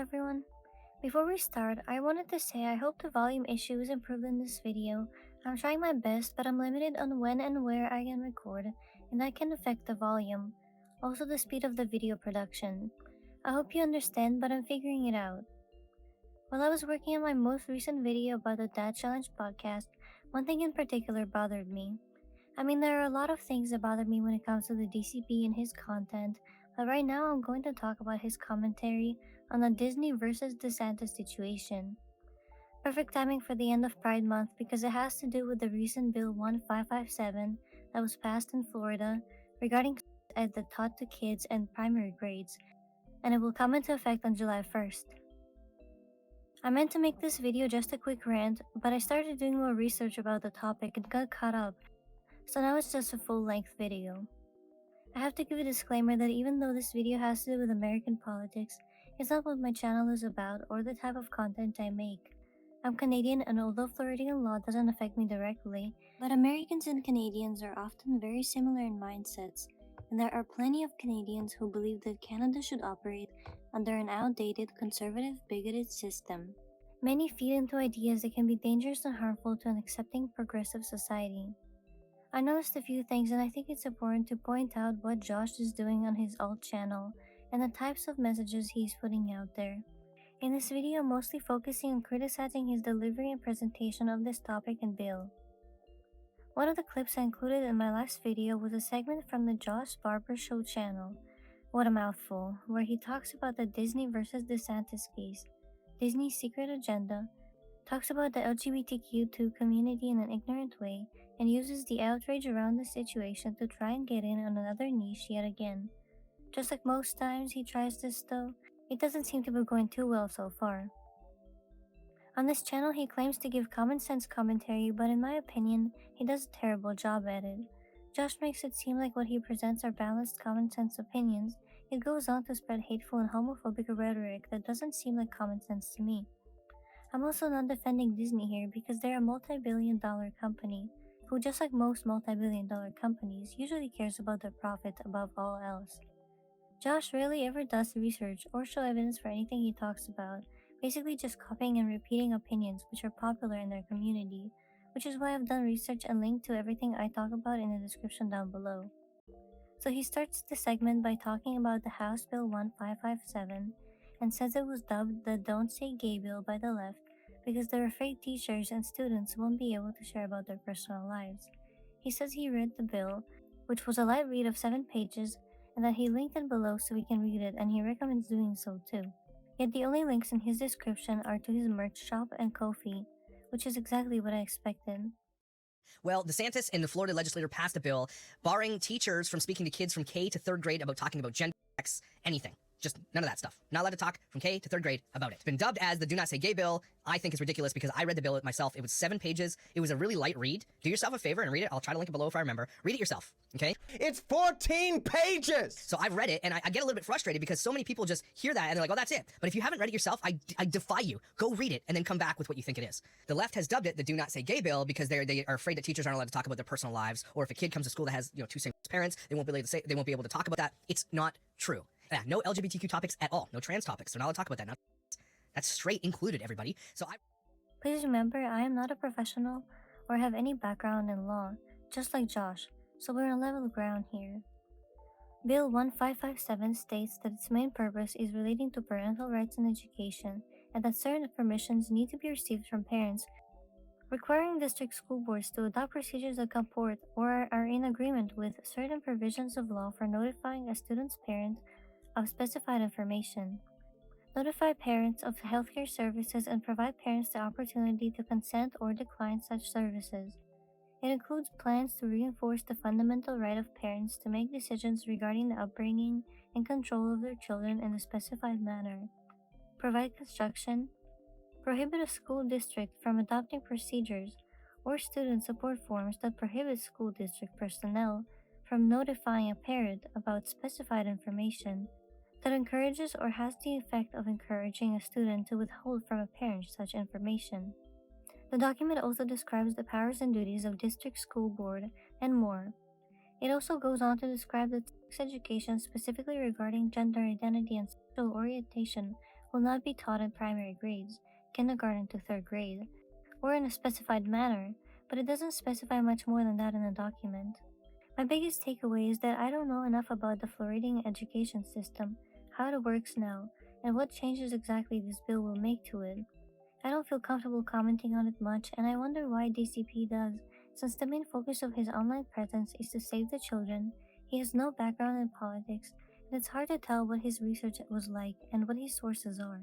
everyone. Before we start, I wanted to say I hope the volume issue is improved in this video. I'm trying my best, but I'm limited on when and where I can record, and that can affect the volume. Also the speed of the video production. I hope you understand, but I'm figuring it out. While I was working on my most recent video about the Dad Challenge podcast, one thing in particular bothered me. There are a lot of things that bother me when it comes to the DCP and his content, but right now I'm going to talk about his commentary on the Disney versus DeSantis situation. Perfect timing for the end of Pride Month because it has to do with the recent Bill 1557 that was passed in Florida regarding ed that taught to kids and primary grades, and it will come into effect on July 1st. I meant to make this video just a quick rant, but I started doing more research about the topic and got caught up, so now it's just a full-length video. I have to give a disclaimer that even though this video has to do with American politics, it's not what my channel is about or the type of content I make. I'm Canadian, and although Floridian law doesn't affect me directly, but Americans and Canadians are often very similar in mindsets, and there are plenty of Canadians who believe that Canada should operate under an outdated, conservative, bigoted system. Many feed into ideas that can be dangerous and harmful to an accepting, progressive society. I noticed a few things, and I think it's important to point out what Josh is doing on his alt channel and the types of messages he's putting out there. In this video, I'm mostly focusing on criticizing his delivery and presentation of this topic and bill. One of the clips I included in my last video was a segment from the Josh Barber Show channel, what a mouthful, where he talks about the Disney versus DeSantis case, Disney's secret agenda, talks about the LGBTQ community in an ignorant way, and uses the outrage around the situation to try and get in on another niche yet again. Just like most times he tries this though, it doesn't seem to be going too well so far. On this channel he claims to give common sense commentary, but in my opinion, he does a terrible job at it. Josh makes it seem like what he presents are balanced common sense opinions, yet goes on to spread hateful and homophobic rhetoric that doesn't seem like common sense to me. I'm also not defending Disney here because they're a multi-billion-dollar company, who just like most multi-billion-dollar companies usually cares about their profit above all else. Josh rarely ever does research or show evidence for anything he talks about, basically just copying and repeating opinions which are popular in their community, which is why I've done research and linked to everything I talk about in the description down below. So he starts the segment by talking about the House Bill 1557 and says it was dubbed the Don't Say Gay Bill by the left because they're afraid teachers and students won't be able to share about their personal lives. He says he read the bill, which was a light read of 7 pages, and that he linked it below so we can read it, and he recommends doing so too. Yet the only links in his description are to his merch shop and Ko-fi, which is exactly what I expected. Well, DeSantis and the Florida legislature passed a bill barring teachers from speaking to kids from K to 3rd grade about talking about gender, sex, anything. Just none of that stuff. Not allowed to talk from K to 3rd grade about it. It's been dubbed as the Do Not Say Gay Bill. I think it's ridiculous because I read the bill myself. It was 7 pages. It was a really light read. Do yourself a favor and read it. I'll try to link it below if I remember. Read it yourself, okay? It's 14 pages! So I've read it, and I get a little bit frustrated because so many people just hear that and they're like, oh, that's it. But if you haven't read it yourself, I defy you. Go read it and then come back with what you think it is. The left has dubbed it the Do Not Say Gay Bill because they are afraid that teachers aren't allowed to talk about their personal lives, or if a kid comes to school that has 2 same parents, they won't be able to talk about that. It's not true. Yeah, no LGBTQ topics at all. No trans topics. They're not allowed to talk about that. That's straight included, everybody. Please remember, I am not a professional or have any background in law, just like Josh, so we're on level ground here. Bill 1557 states that its main purpose is relating to parental rights and education, and that certain permissions need to be received from parents, requiring district school boards to adopt procedures that comport or are in agreement with certain provisions of law for notifying a student's parent of specified information, notify parents of healthcare services, and provide parents the opportunity to consent or decline such services. It includes plans to reinforce the fundamental right of parents to make decisions regarding the upbringing and control of their children in a specified manner, provide construction, prohibit a school district from adopting procedures or student support forms that prohibit school district personnel from notifying a parent about specified information, that encourages or has the effect of encouraging a student to withhold from a parent such information. The document also describes the powers and duties of district school board and more. It also goes on to describe the sex education specifically regarding gender identity and sexual orientation will not be taught in primary grades, kindergarten to 3rd grade, or in a specified manner, but it doesn't specify much more than that in the document. My biggest takeaway is that I don't know enough about the Floridian education system, how it works now, and what changes exactly this bill will make to it. I don't feel comfortable commenting on it much, and I wonder why DCP does, since the main focus of his online presence is to save the children. He has no background in politics, and it's hard to tell what his research was like and what his sources are.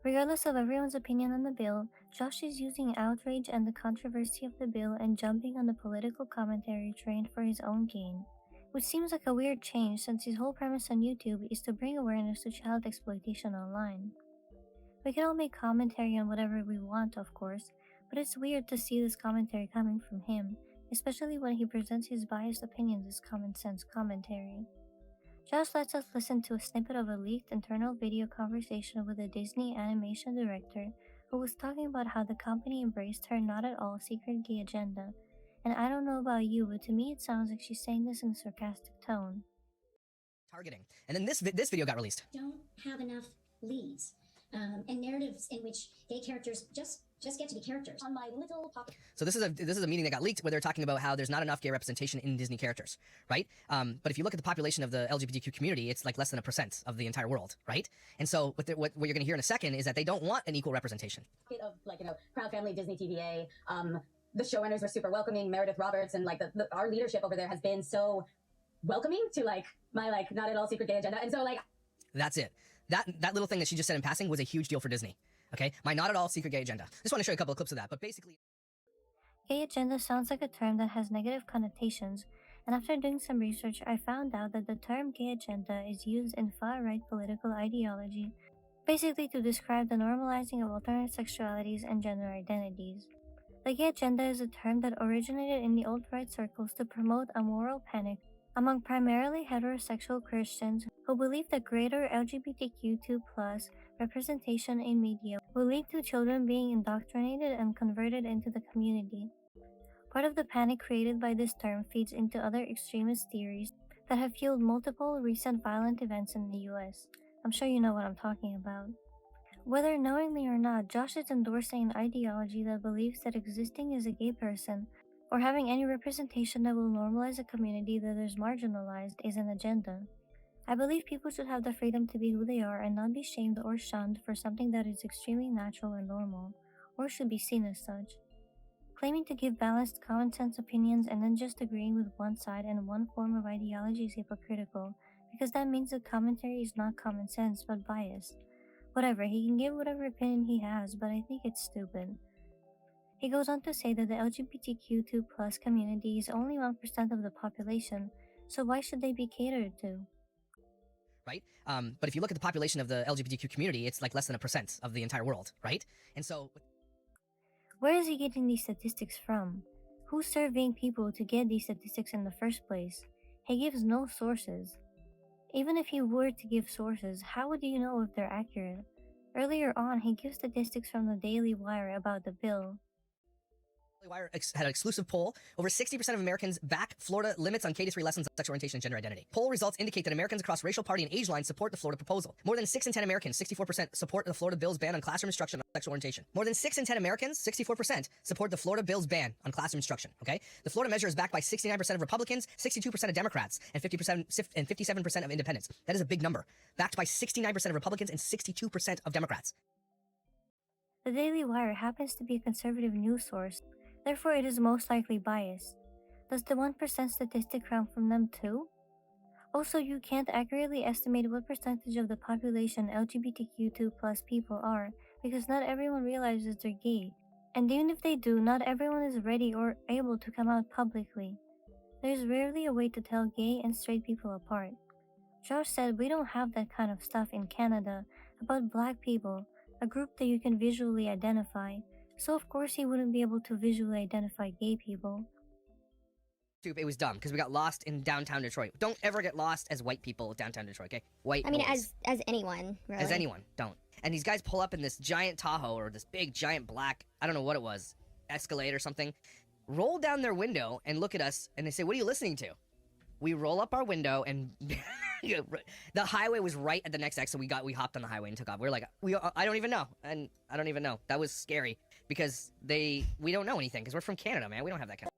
Regardless of everyone's opinion on the bill, Josh is using outrage and the controversy of the bill and jumping on the political commentary train for his own gain, which seems like a weird change since his whole premise on YouTube is to bring awareness to child exploitation online. We can all make commentary on whatever we want, of course, but it's weird to see this commentary coming from him, especially when he presents his biased opinions as common sense commentary. Josh lets us listen to a snippet of a leaked internal video conversation with a Disney animation director who was talking about how the company embraced her not at all secret gay agenda, and I don't know about you, but to me it sounds like she's saying this in a sarcastic tone. Targeting. And then this video got released. Don't have enough leads and narratives in which gay characters just get to be characters. On my little pop. So this is a meeting that got leaked where they're talking about how there's not enough gay representation in Disney characters, right? But if you look at the population of the LGBTQ community, it's like less than 1% of the entire world, right? And so what you're going to hear in a second is that they don't want an equal representation. Of Proud Family, Disney TVA, the showrunners were super welcoming. Meredith Roberts and our leadership over there has been so welcoming to my not at all secret gay agenda, and so that's it. That little thing that she just said in passing was a huge deal for Disney. Okay, my not at all secret gay agenda. Just want to show you a couple of clips of that, but basically, gay agenda sounds like a term that has negative connotations, and after doing some research, I found out that the term gay agenda is used in far-right political ideology, basically to describe the normalizing of alternate sexualities and gender identities. The gay agenda is a term that originated in the alt-right circles to promote a moral panic among primarily heterosexual Christians who believe that greater LGBTQ2+ representation in media will lead to children being indoctrinated and converted into the community. Part of the panic created by this term feeds into other extremist theories that have fueled multiple recent violent events in the US. I'm sure you know what I'm talking about. Whether knowingly or not, Josh is endorsing an ideology that believes that existing as a gay person or having any representation that will normalize a community that is marginalized is an agenda. I believe people should have the freedom to be who they are and not be shamed or shunned for something that is extremely natural or normal, or should be seen as such. Claiming to give balanced common sense opinions and then just agreeing with one side and one form of ideology is hypocritical, because that means the commentary is not common sense but biased. Whatever, he can give whatever opinion he has, but I think it's stupid. He goes on to say that the LGBTQ2+ community is only 1% of the population, so why should they be catered to? Right? But if you look at the population of the LGBTQ community, it's like less than 1% of the entire world, right? And so, where is he getting these statistics from? Who's surveying people to get these statistics in the first place? He gives no sources. Even if he were to give sources, how would you know if they're accurate? Earlier on, he gives statistics from the Daily Wire about the bill. Wire had an exclusive poll. Over 60% of Americans back Florida limits on K-3 lessons on sexual orientation and gender identity. Poll results indicate that Americans across racial, party, and age lines support the Florida proposal. More than 6 in 10 Americans, 64%, support the Florida bill's ban on classroom instruction on sexual orientation. More than 6 in 10 Americans, 64%, support the Florida bill's ban on classroom instruction, okay? The Florida measure is backed by 69% of Republicans, 62% of Democrats, and 57% of independents. That is a big number. Backed by 69% of Republicans and 62% of Democrats. The Daily Wire happens to be a conservative news source, therefore it is most likely biased. Does the 1% statistic come from them too? Also, you can't accurately estimate what percentage of the population LGBTQ2+ people are, because not everyone realizes they're gay, and even if they do, not everyone is ready or able to come out publicly. There's rarely a way to tell gay and straight people apart. Josh said we don't have that kind of stuff in Canada about black people, a group that you can visually identify, so of course he wouldn't be able to visually identify gay people. It was dumb because we got lost in downtown Detroit. Don't ever get lost as white people downtown Detroit, okay? White boys. as anyone, really. As anyone, don't. And these guys pull up in this giant Tahoe or this big giant black, I don't know what it was, Escalade or something, roll down their window and look at us and they say, "What are you listening to?" We roll up our window and Yeah, the highway was right at the next exit. We hopped on the highway and took off. We were like, I don't even know, and I don't even know. That was scary because we don't know anything because we're from Canada, man. We don't have that kind.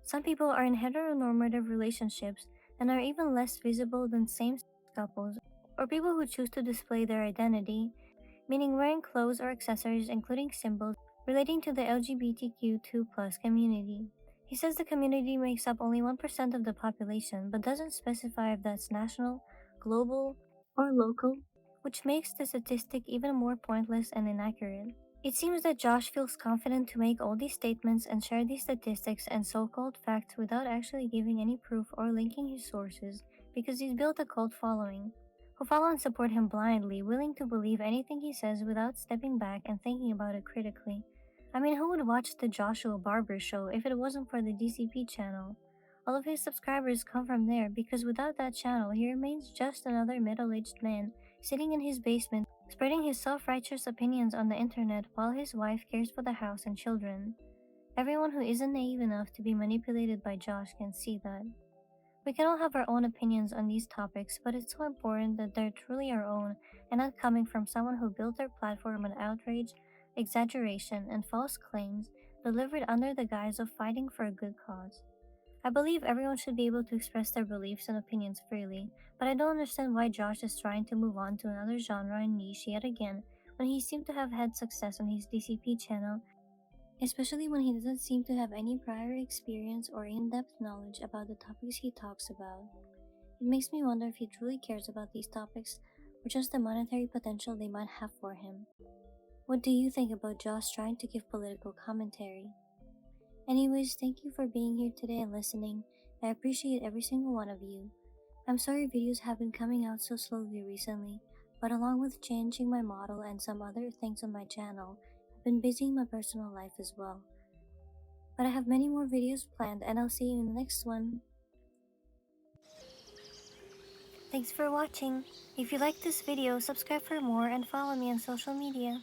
Some people are in heteronormative relationships and are even less visible than same-sex couples or people who choose to display their identity, meaning wearing clothes or accessories including symbols relating to the LGBTQ2+ community. He says the community makes up only 1% of the population but doesn't specify if that's national, global, or local, which makes the statistic even more pointless and inaccurate. It seems that Josh feels confident to make all these statements and share these statistics and so-called facts without actually giving any proof or linking his sources because he's built a cult following, who follow and support him blindly, willing to believe anything he says without stepping back and thinking about it critically. I mean, who would watch the Joshua Barber show if it wasn't for the DCP channel? All of his subscribers come from there because without that channel, he remains just another middle-aged man sitting in his basement, spreading his self-righteous opinions on the internet while his wife cares for the house and children. Everyone who isn't naive enough to be manipulated by Josh can see that. We can all have our own opinions on these topics, but it's so important that they're truly our own and not coming from someone who built their platform on outrage, exaggeration, and false claims delivered under the guise of fighting for a good cause. I believe everyone should be able to express their beliefs and opinions freely, but I don't understand why Josh is trying to move on to another genre and niche yet again when he seemed to have had success on his DCP channel, especially when he doesn't seem to have any prior experience or in-depth knowledge about the topics he talks about. It makes me wonder if he truly cares about these topics or just the monetary potential they might have for him. What do you think about Josh trying to give political commentary? Anyways, thank you for being here today and listening. I appreciate every single one of you. I'm sorry videos have been coming out so slowly recently, but along with changing my model and some other things on my channel, I've been busy in my personal life as well. But I have many more videos planned and I'll see you in the next one. Thanks for watching. If you liked this video, subscribe for more and follow me on social media.